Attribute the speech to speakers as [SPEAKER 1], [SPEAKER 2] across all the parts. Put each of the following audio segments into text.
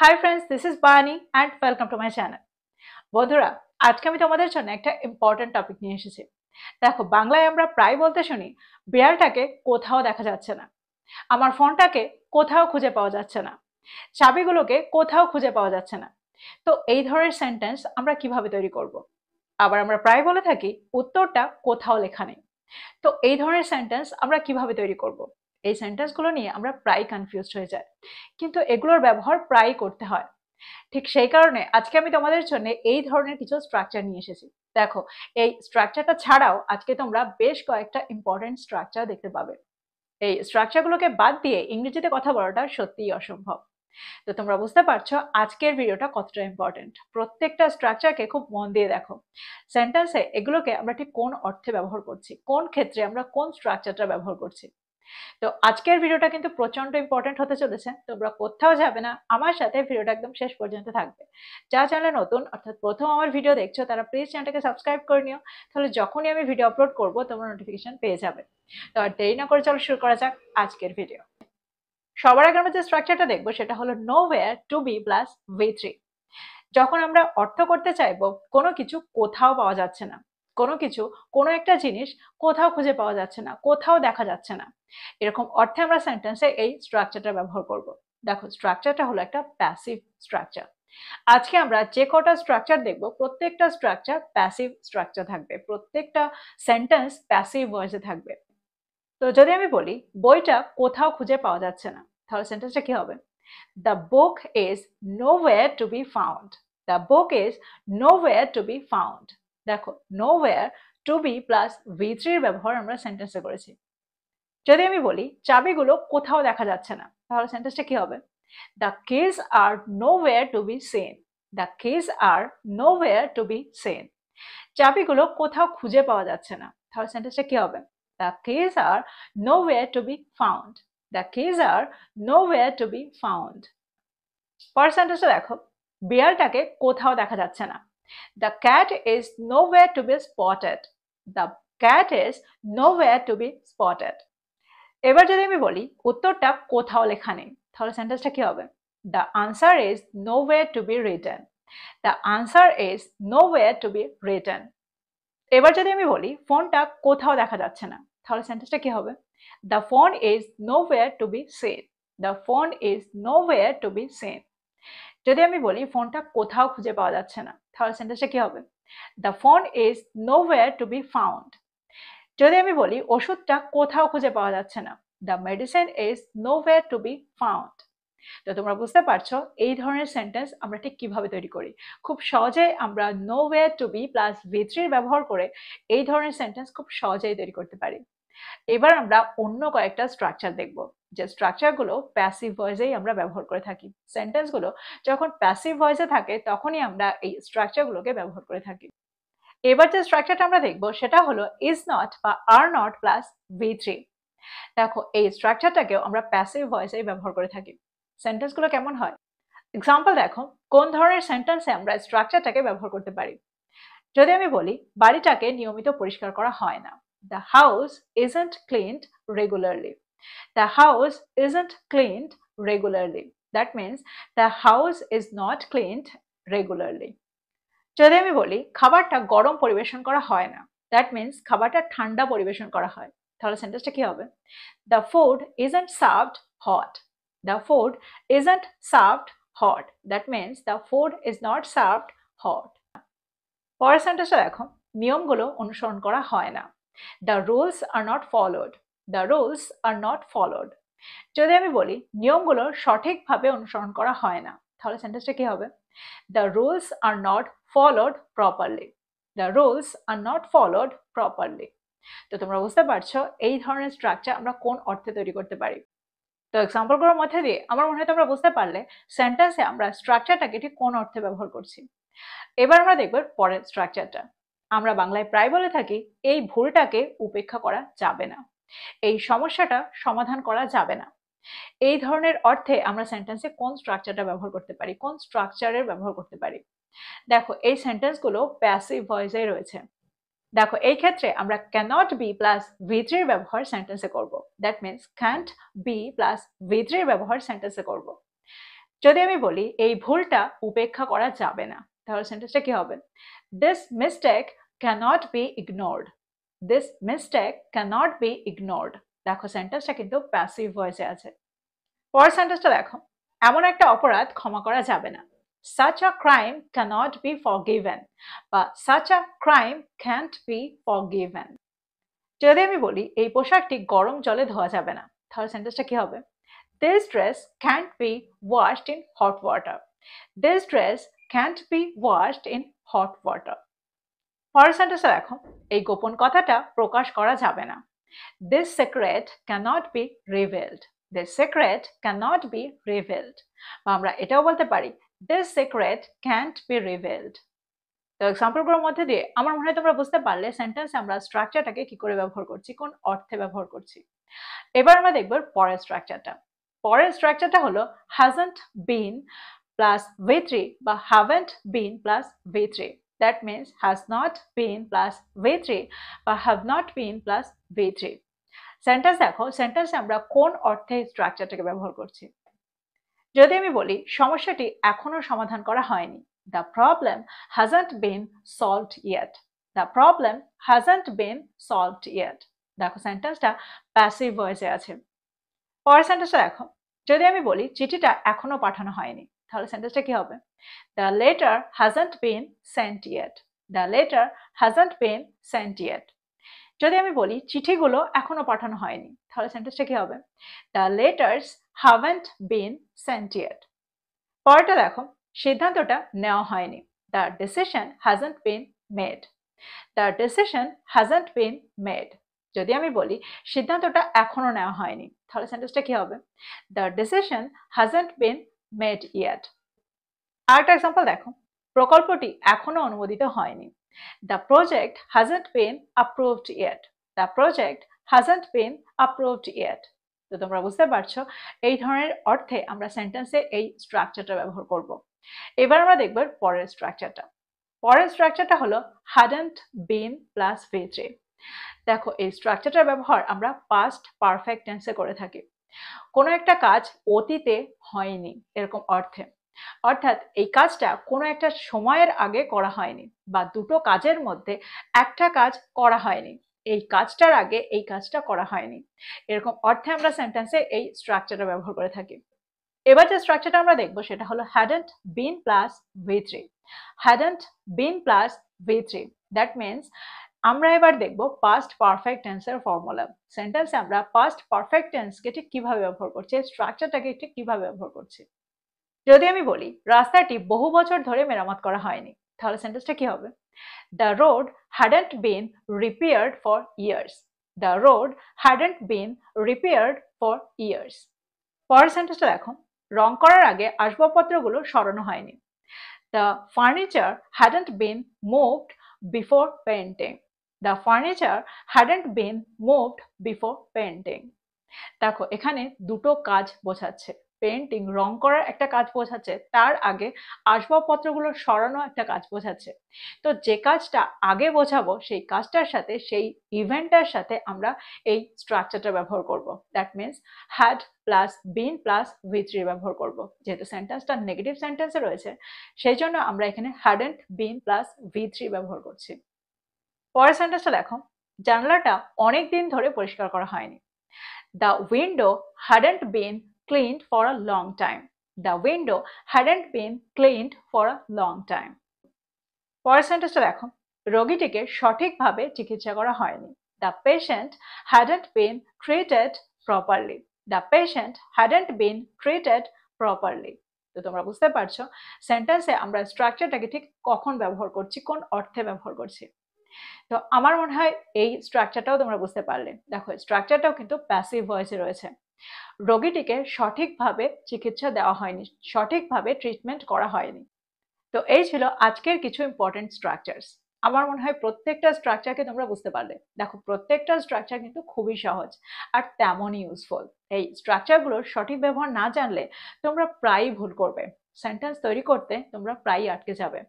[SPEAKER 1] Hi friends, this is বানি and welcome to my channel. বন্ধুরা, আজকে আমি তোমাদের জন্য একটা ইম্পর্টেন্ট টপিক নিয়ে এসেছি। দেখো, বাংলায় আমরা প্রায় বলতে শুনি বিড়ালটাকে কোথাও দেখা যাচ্ছে না, আমার ফোনটাকে কোথাও খুঁজে পাওয়া যাচ্ছে না, চাবিগুলোকে কোথাও খুঁজে পাওয়া যাচ্ছে না। তো এই ধরনের সেন্টেন্স আমরা কিভাবে তৈরি করব? আবার আমরা প্রায় বলে থাকি উত্তরটা কোথাও লেখা নেই। তো এই ধরনের সেন্টেন্স আমরা কিভাবে তৈরি করব? এই সেন্টেন্সগুলো নিয়ে আমরা প্রায় কনফিউজড হয়ে যাই, কিন্তু এগুলোর ব্যবহার প্রায় করতে হয়। ঠিক সেই কারণে আজকে আমি তোমাদের জন্য এই ধরনের কিছু স্ট্রাকচার নিয়ে এসেছি। দেখো, এই স্ট্রাকচারটা ছাড়াও আজকে তোমরা বেশ কয়েকটা ইম্পর্টেন্ট স্ট্রাকচার দেখতে পাবে। এই স্ট্রাকচারগুলোকে বাদ দিয়ে ইংরেজিতে কথা বলাটা সত্যিই অসম্ভব। তো তোমরা বুঝতে পারছো আজকের ভিডিওটা কতটা ইম্পর্টেন্ট। প্রত্যেকটা স্ট্রাকচারকে খুব মন দিয়ে দেখো। সেন্টেন্সে এগুলোকে আমরা ঠিক কোন অর্থে ব্যবহার করছি, কোন ক্ষেত্রে আমরা কোন স্ট্রাকচারটা ব্যবহার করছি। তো আজকের ভিডিওটা কিন্তু প্রচন্ড ইম্পর্টেন্ট হতে চলেছে, তোমরা কোথাও যাবে না, আমার সাথে ভিডিওটা একদম শেষ পর্যন্ত থাকবে। যা চ্যানেলে নতুন অর্থাৎ প্রথম আমার ভিডিও দেখছো তারা প্লিজ চ্যানেলটাকে সাবস্ক্রাইব করে নিও, তাহলে যখনই আমি ভিডিও আপলোড করব তোমরা নোটিফিকেশন পেয়ে যাবে। তো আর দেরি না করে চলো শুরু করা যাক আজকের ভিডিও। সবার আগে আমরা যে স্ট্রাকচারটা দেখবো সেটা হলো nowhere two B plus V3। যখন আমরা অর্থ করতে চাইবো কোনো কিছু কোথাও পাওয়া যাচ্ছে না, কোনো কিছু, কোনো একটা জিনিস কোথাও খুঁজে পাওয়া যাচ্ছে না, কোথাও দেখা যাচ্ছে না, এরকম অর্থে আমরা সেন্টেন্সে এই স্ট্রাকচারটা ব্যবহার করব। দেখো, স্ট্রাকচারটা হলো একটা প্যাসিভ স্ট্রাকচার। আজকে আমরা যে কটা স্ট্রাকচার দেখব প্রত্যেকটা স্ট্রাকচার প্যাসিভ স্ট্রাকচার থাকবে, প্রত্যেকটা সেন্টেন্স প্যাসিভ ভয়েসে থাকবে। তো যদি আমি বলি বইটা কোথাও খুঁজে পাওয়া যাচ্ছে না, তাহলে সেন্টেন্সটা কি হবে? The book is nowhere to be found. The book is nowhere to be found. দেখো, nowhere to be plus V3 এর ব্যবহার আমরা সেন্টেন্সে করেছি। যদি আমি বলি চাবিগুলো কোথাও দেখা যাচ্ছে না, তাহলে সেন্টেন্সটা কি হবে? The keys are nowhere to be seen. The keys are nowhere to be seen. চাবিগুলো কোথাও খুঁজে পাওয়া যাচ্ছে না, তাহলে সেন্টেন্সটা কি হবে? The keys are nowhere to be found. The keys are nowhere to be found. পরের সেন্টেন্সটা দেখো, বিড়ালটাকে কোথাও দেখা যাচ্ছে না। The cat is nowhere to be spotted. The cat is nowhere to be spotted. এবার যদি আমি বলি উত্তরটা কোথাও লেখা নেই, তাহলে সেন্টেন্সটা কি হবে? The answer is nowhere to be written. The answer is nowhere to be written. এবার যদি আমি বলি ফোনটা কোথাও দেখা যাচ্ছে না, তাহলে সেন্টেন্সটা কি হবে? The phone is nowhere to be seen. The phone is nowhere to be seen. যদি আমি বলি ফোনটা কোথাও খুঁজে পাওয়া যাচ্ছে না, তাহলে সেন্টেন্সটা কি হবে? The phone is nowhere to be found. যদি আমি বলি ওষুধটা কোথাও খুঁজে পাওয়া যাচ্ছে না, The medicine is nowhere to be found. তো তোমরা বুঝতে পারছো এই ধরনের সেন্টেন্স আমরা ঠিক কিভাবে তৈরি করি। খুব সহজে আমরা nowhere to be plus V3 ব্যবহার করে এই ধরনের সেন্টেন্স খুব সহজেই তৈরি করতে পারি। এবার আমরা অন্য কয়েকটা স্ট্রাকচার দেখব, যে স্ট্রাকচারগুলো প্যাসিভ ভয়েসেই আমরা ব্যবহার করে থাকি। সেন্টেন্সগুলো যখন প্যাসিভ ভয়েসে থাকে তখনই আমরা এই স্ট্রাকচারগুলোকে ব্যবহার করে থাকি। এবার যে স্ট্রাকচারটা আমরা দেখব সেটা হলো ইজ নট বা আর নট প্লাস V3। দেখো, এই স্ট্রাকচারটাকেও আমরা প্যাসিভ ভয়েসেই ব্যবহার করে থাকি। সেন্টেন্সগুলো কেমন হয় এক্সাম্পল দেখো, কোন ধরনের সেন্টেন্সে আমরা স্ট্রাকচারটাকে ব্যবহার করতে পারি। যদি আমি বলি বাড়িটাকে নিয়মিত পরিষ্কার করা হয় না, The house isn't cleaned regularly. The house isn't cleaned regularly. That means the house is not cleaned regularly. যদি আমি বলি খাবারটা গরম পরিবেশন করা হয় না, That means খাবারটা ঠান্ডা পরিবেশন করা হয়, তাহলে সেন্টেন্সটা কি হবে? The food isn't served hot. The food isn't served hot. That means the food is not served hot. পরের সেন্টেন্সটা দেখো, নিয়মগুলো অনুসরণ করা হয় না, The rules are not followed. The rules are not followed. যদি আমি বলি নিয়মগুলো সঠিকভাবে অনুসরণ করা হয় না, তাহলে সেন্টেন্সটা কি হবে? The rules are not followed properly. The rules are not followed properly. তো তোমরা বুঝতে পারছো এই ধরনের স্ট্রাকচার আমরা কোন অর্থে তৈরি করতে পারি। তো এক্সাম্পলগুলোর মধ্যে দিয়ে আমার মনে হয় তোমরা বুঝতে পারলে সেন্টেন্সে আমরা স্ট্রাকচারটাকে ঠিক কোন অর্থে ব্যবহার করছি। এবার আমরা দেখব পরের স্ট্রাকচারটা। আমরা বাংলায় প্রায় বলে থাকি এই ভুলটাকে উপেক্ষা করা যাবে না, এই সমস্যাটা সমাধান করা যাবে না। এই ধরনের অর্থে আমরা সেন্টেন্সে কোন স্ট্রাকচারটা ব্যবহার করতে পারি, কোন স্ট্রাকচারের ব্যবহার করতে পারি। দেখো, এই সেন্টেন্সগুলো প্যাসিভ ভয়েসে রয়েছে। দেখো, এই ক্ষেত্রে আমরা ক্যানট বি প্লাস V3 এর ব্যবহার সেন্টেন্সে করব। That means can't B plus V3 এর ব্যবহার সেন্টেন্সে করব। যদি আমি বলি এই ভুলটা উপেক্ষা করা যাবে না, তাহলে সেন্টেন্সটা কি হবে? This mistake cannot be ignored. This mistake cannot be ignored. দেখো সেন্টেন্সটা কিন্তু প্যাসিভ ভয়েসে আছে। পরের সেন্টেন্সটা দেখো, এমন একটা অপরাধ ক্ষমা করা যাবে না। such a crime cannot be forgiven বা such a crime can't be forgiven। যদি আমি বলি এই পোশাকটি গরম জলে ধোয়া যাবে না, তাহলে সেন্টেন্সটা কি হবে? this dress can't be washed in hot water. this dress can't be washed in hot water। পরের সেন্টেন্সটা দেখো, এই গোপন কথাটা প্রকাশ করা যাবে না। this secret cannot be revealed. this secret cannot be revealed বা আমরা এটাও বলতে পারি this secret can't be revealed। তো এক্সাম্পলগুলোর মধ্যে দিয়ে আমার মনে হয় তোমরা বুঝতে পারলে সেন্টেন্সে আমরা স্ট্রাকচারটাকে কি করে ব্যবহার করছি, কোন অর্থে ব্যবহার করছি। এবার আমরা দেখব পরের স্ট্রাকচারটা। পরের স্ট্রাকচারটা হলো hasn't been plus v3 বা haven't been plus v3। that means has not been plus v3 বা have not been plus v3। Sentence দেখো, সেন্টেন্সে আমরা কোন অর্থে স্ট্রাকচারটাকে ব্যবহার করছি। যদি আমি বলি সমস্যাটি এখনো সমাধান করা হয়নি, the problem hasn't been solved yet। the problem hasn't been solved yet। দেখো সেন্টেন্সটা প্যাসিভ ভয়েসে আছে। পরের সেন্টেন্সটা দেখো, যদি আমি বলি চিঠিটা এখনো পাঠানো হয়নি, তাহলে সেন্টেন্সটা কি হবে? the letter hasn't been sent yet। the letter hasn't been sent yet। যদি আমি বলি চিঠিগুলো এখনো পাঠানো হয়নি, তাহলে সেন্টেন্সটা কি হবে? the letters haven't been sent yet। পরেরটা দেখো, সিদ্ধান্তটা নেওয়া হয়নি, the decision hasn't been made। the decision hasn't been made। যদি আমি বলি সিদ্ধান্তটা এখনো নেওয়া হয়নি, তাহলে সেন্টেন্সটা কি হবে? the decision hasn't been made yet। আরেকটা এক্সাম্পল দেখো, প্রকল্পটি এখনো অনুমোদিত হয়নি, the project hasn't been approved yet। the project hasn't been approved yet। তো তোমরা বুঝতে পারছো এই ধরনের অর্থে আমরা সেন্টেন্সে এই স্ট্রাকচারটা ব্যবহার করব। এবার আমরা দেখব পরের স্ট্রাকচারটা। পরের স্ট্রাকচারটা হলো hadn't been plus v3। দেখো এই স্ট্রাকচারটার ব্যবহার আমরা পাস্ট পারফেক্ট টেন্সে করে থাকি। কোনো একটা কাজ অতীতে হয়নি এরকম অর্থে, অর্থাৎ এই কাজটা কোনো একটা সময়ের আগে করা হয়নি বা দুটো কাজের মধ্যে একটা কাজ করা হয়নি, এই কাজটার আগে এই কাজটা করা হয়নি, এরকম অর্থে আমরা সেন্টেন্সে এই স্ট্রাকচারটা ব্যবহার করে থাকি। এবার যে স্ট্রাকচারটা আমরা দেখবো সেটা হলো hadn't been plus v3। hadn't been plus v3। That means আমরা এবার দেখব পাস্ট পারফেক্ট টেন্সের ফর্মুলা। সেন্টেন্সে আমরা পাস্ট পারফেক্ট টেন্সকে ঠিক কিভাবে ব্যবহার করছি, স্ট্রাকচারটাকে ঠিক কিভাবে ব্যবহার করছি। যদি আমি বলি রাস্তাটি বহু বছর ধরে মেরামত করা হয়নি, তাহলে সেন্টেন্সটা কি হবে? the road hadn't been repaired for years। the road hadn't been repaired for years। পরের সেন্টেন্সটা দেখো, রং করার আগে আসবাবপত্রগুলো সরানো হয়নি, the furniture hadn't been moved before painting। the furniture hadn't been moved before painting। দেখো এখানে দুটো কাজ বোঝাচ্ছে, পেন্টিং রং করার একটা কাজ বোঝাচ্ছে, তার আগে আসবাবপত্রগুলো সরানো একটা কাজ বোঝাচ্ছে। তো যে কাজটা আগে বোঝাবো সেই কাজটার সাথে সেই ইভেন্টটার সাথে আমরা এই স্ট্রাকচারটা ব্যবহার করব। That means had plus been plus v3 ব্যবহার করব। যেহেতু সেন্টেন্সটা নেগেটিভ সেন্টেন্সে রয়েছে সেই জন্য আমরা এখানে হ্যাডেন্ট বিন প্লাস v3 ব্যবহার করছি। পরের সেন্টেন্সটা দেখো, জানলাটা অনেক দিন ধরে পরিষ্কার করা হয়নি, the window hadn't been cleaned for a long time। the window hadn't been cleaned for a long time। পরের সেন্টেন্সটা দেখো, রোগীটিকে সঠিকভাবে চিকিৎসা করা হয়নি, the patient hadn't been treated properly। the patient hadn't been treated properly। তো তোমরা বুঝতে পারছো সেন্টেন্সে আমরা স্ট্রাকচারটাকে ঠিক কখন ব্যবহার করছি, কোন অর্থে ব্যবহার করছি। তো আমার মনে হয় এই স্ট্রাকচারটাও তোমরা বুঝতে পারলে। দেখো স্ট্রাকচারটাও কিন্তু প্যাসিভ ভয়েসে রয়েছে, রোগীটিকে সঠিকভাবে চিকিৎসা দেওয়া হয়নি, সঠিকভাবে ট্রিটমেন্ট করা হয়নি। তো এই ছিল আজকের কিছু ইম্পর্টেন্ট স্ট্রাকচারস। আমার মনে হয় প্রত্যেকটা স্ট্রাকচারকে তোমরা বুঝতে পারলে। দেখো প্রত্যেকটা স্ট্রাকচার কিন্তু খুবই সহজ আর তেমনই ইউজফুল। এই স্ট্রাকচারগুলোর সঠিক ব্যবহার না জানলে তোমরা প্রায়ই ভুল করবে, সেন্টেন্স তৈরি করতে তোমরা প্রায়ই আটকে যাবে।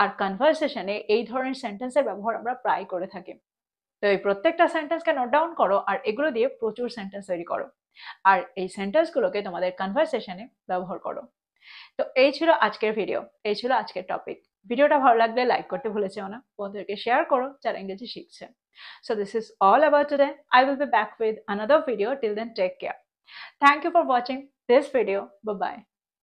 [SPEAKER 1] আর কনভারসেশনে এই ধরনের সেন্টেন্সের ব্যবহার আমরা প্রায় করে থাকি। তো এই প্রত্যেকটা সেন্টেন্সকে নোট ডাউন করো আর এগুলো দিয়ে প্রচুর সেন্টেন্স তৈরি করো আর এই সেন্টেন্সগুলোকে তোমাদের কনভারসেশনে ব্যবহার করো। তো এই ছিল আজকের ভিডিও, এই ছিল আজকের টপিক। ভিডিওটা ভালো লাগলে লাইক করতে ভুলে যেও না, বন্ধুদেরকে শেয়ার করো যারা ইংরেজি শিখছে। So this is all about today. I will be back with another video. Till then, take care. Thank you for watching this video. Bye bye.